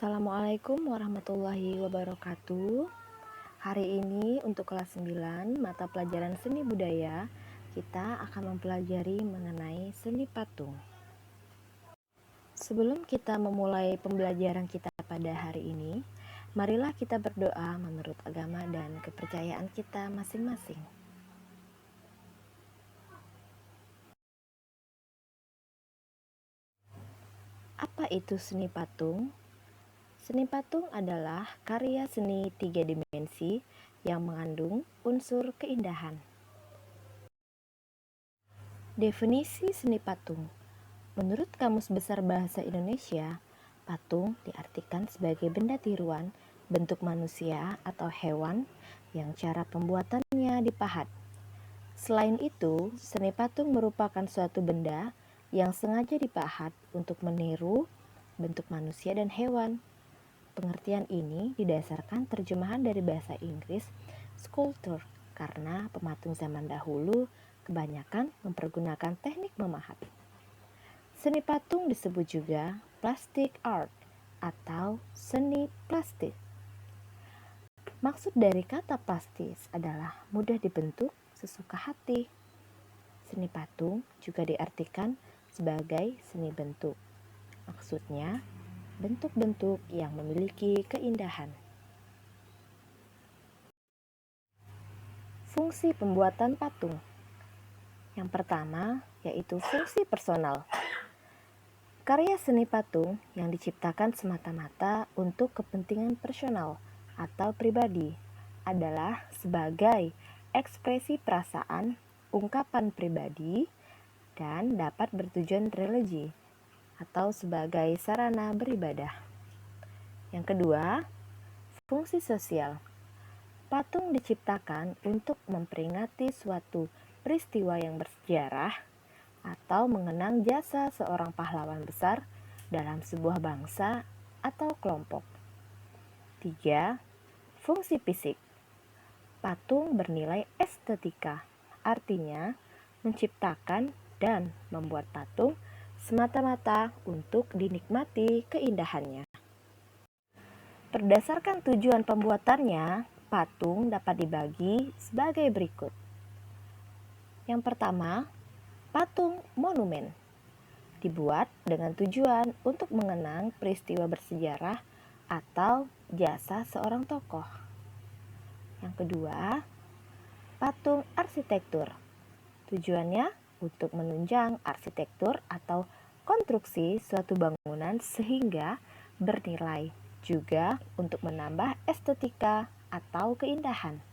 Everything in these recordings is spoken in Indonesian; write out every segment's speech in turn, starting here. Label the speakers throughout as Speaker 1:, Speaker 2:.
Speaker 1: Assalamualaikum warahmatullahi wabarakatuh. Hari ini untuk kelas 9 mata pelajaran seni budaya, kita akan mempelajari mengenai seni patung. Sebelum kita memulai pembelajaran kita pada hari ini, marilah kita berdoa menurut agama dan kepercayaan kita masing-masing. Apa itu seni patung? Seni patung adalah karya seni 3 dimensi yang mengandung unsur keindahan. Definisi seni patung. Menurut Kamus Besar Bahasa Indonesia, patung diartikan sebagai benda tiruan bentuk manusia atau hewan yang cara pembuatannya dipahat. Selain itu, seni patung merupakan suatu benda yang sengaja dipahat untuk meniru bentuk manusia dan hewan. Pengertian ini didasarkan terjemahan dari bahasa Inggris sculpture karena pematung zaman dahulu kebanyakan mempergunakan teknik memahat. Seni patung disebut juga plastic art atau seni plastik. Maksud dari kata plastis adalah mudah dibentuk sesuka hati. Seni patung juga diartikan sebagai seni bentuk. Maksudnya, bentuk-bentuk yang memiliki keindahan. Fungsi pembuatan patung. Yang pertama yaitu fungsi personal. Karya seni patung yang diciptakan semata-mata untuk kepentingan personal atau pribadi adalah sebagai ekspresi perasaan, ungkapan pribadi, dan dapat bertujuan religi atau sebagai sarana beribadah. Yang kedua, fungsi sosial. Patung diciptakan untuk memperingati suatu peristiwa yang bersejarah atau mengenang jasa seorang pahlawan besar dalam sebuah bangsa atau kelompok. 3. Fungsi fisik. Patung bernilai estetika, artinya menciptakan dan membuat patung semata-mata untuk dinikmati keindahannya. Berdasarkan tujuan pembuatannya, patung dapat dibagi sebagai berikut. Yang pertama, patung monumen. Dibuat dengan tujuan untuk mengenang peristiwa bersejarah atau jasa seorang tokoh. Yang kedua, patung arsitektur. Tujuannya untuk menunjang arsitektur atau konstruksi suatu bangunan sehingga bernilai, juga untuk menambah estetika atau keindahan.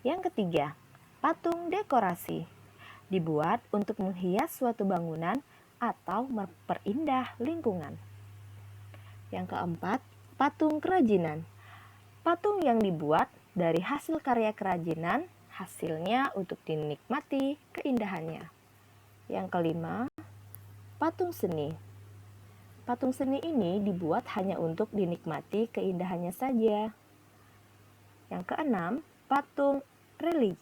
Speaker 1: Yang ketiga, patung dekorasi. Dibuat untuk menghias suatu bangunan atau memperindah lingkungan. Yang keempat, patung kerajinan. Patung yang dibuat dari hasil karya kerajinan, hasilnya untuk dinikmati keindahannya. Yang kelima, patung seni. Patung seni ini dibuat hanya untuk dinikmati keindahannya saja. Yang keenam, patung religi.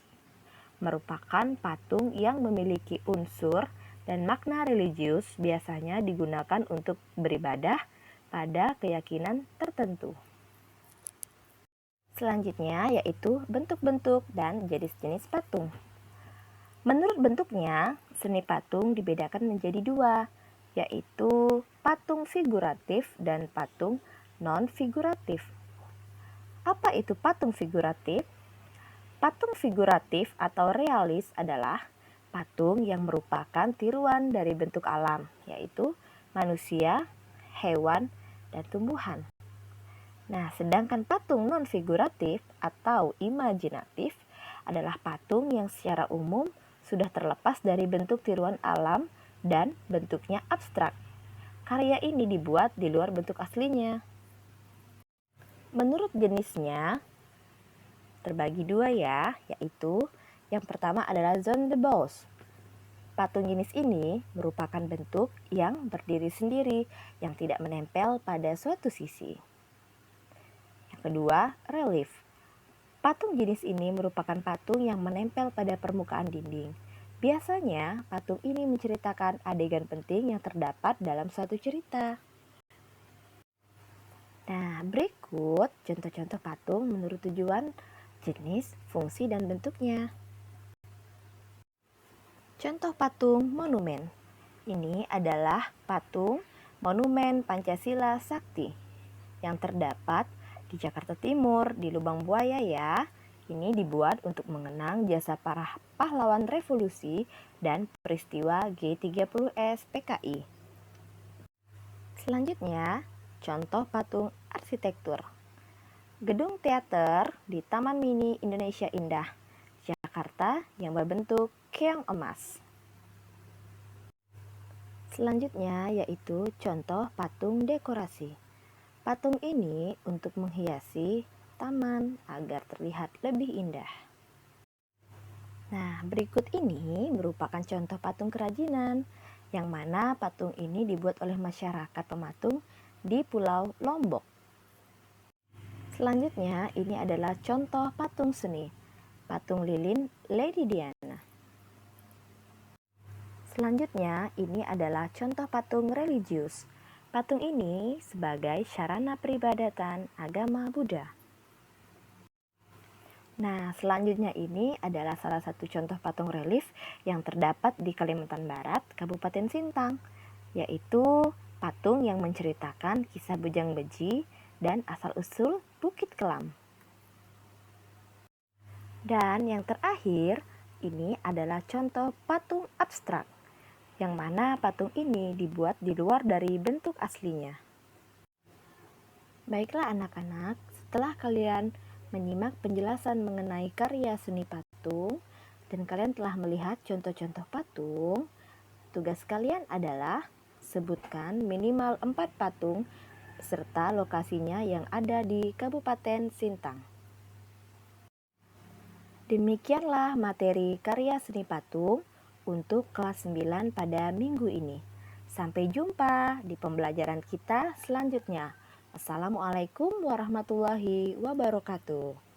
Speaker 1: Merupakan patung yang memiliki unsur dan makna religius, biasanya digunakan untuk beribadah pada keyakinan tertentu. Selanjutnya yaitu bentuk-bentuk dan jenis-jenis patung. Menurut bentuknya, seni patung dibedakan menjadi dua, yaitu patung figuratif dan patung non-figuratif. Apa itu patung figuratif? Patung figuratif atau realis adalah patung yang merupakan tiruan dari bentuk alam, yaitu manusia, hewan, dan tumbuhan. Nah, sedangkan patung non-figuratif atau imajinatif adalah patung yang secara umum sudah terlepas dari bentuk tiruan alam dan bentuknya abstrak. Karya ini dibuat di luar bentuk aslinya. Menurut jenisnya, terbagi dua ya, yaitu yang pertama adalah zone de Bos. Patung jenis ini merupakan bentuk yang berdiri sendiri yang tidak menempel pada suatu sisi. Yang kedua, relief. Patung jenis ini merupakan patung yang menempel pada permukaan dinding. Biasanya, patung ini menceritakan adegan penting yang terdapat dalam suatu cerita. Berikut contoh-contoh patung menurut tujuan, jenis, fungsi, dan bentuknya. Contoh patung monumen. Ini adalah patung Monumen Pancasila Sakti yang terdapat di Jakarta Timur di Lubang Buaya ya. Ini dibuat untuk mengenang jasa para pahlawan revolusi dan peristiwa G30S PKI. Selanjutnya, contoh patung arsitektur. Gedung teater di Taman Mini Indonesia Indah, Jakarta yang berbentuk keong emas. Selanjutnya yaitu contoh patung dekorasi. Patung ini untuk menghiasi taman agar terlihat lebih indah. Nah, berikut ini merupakan contoh patung kerajinan, yang mana patung ini dibuat oleh masyarakat pematung di Pulau Lombok. Selanjutnya, ini adalah contoh patung seni, patung lilin Lady Diana. Selanjutnya, ini adalah contoh patung religius. Patung ini sebagai sarana peribadatan agama Buddha. Nah, selanjutnya ini adalah salah satu contoh patung relief yang terdapat di Kalimantan Barat, Kabupaten Sintang, yaitu patung yang menceritakan kisah Bujang Beji dan asal-usul Bukit Kelam. Dan yang terakhir, ini adalah contoh patung abstrak, yang mana patung ini dibuat di luar dari bentuk aslinya. Baiklah anak-anak, setelah kalian menyimak penjelasan mengenai karya seni patung dan kalian telah melihat contoh-contoh patung, tugas kalian adalah sebutkan minimal 4 patung serta lokasinya yang ada di Kabupaten Sintang. Demikianlah materi karya seni patung untuk kelas 9 pada minggu ini. Sampai jumpa di pembelajaran kita selanjutnya. Assalamualaikum warahmatullahi wabarakatuh.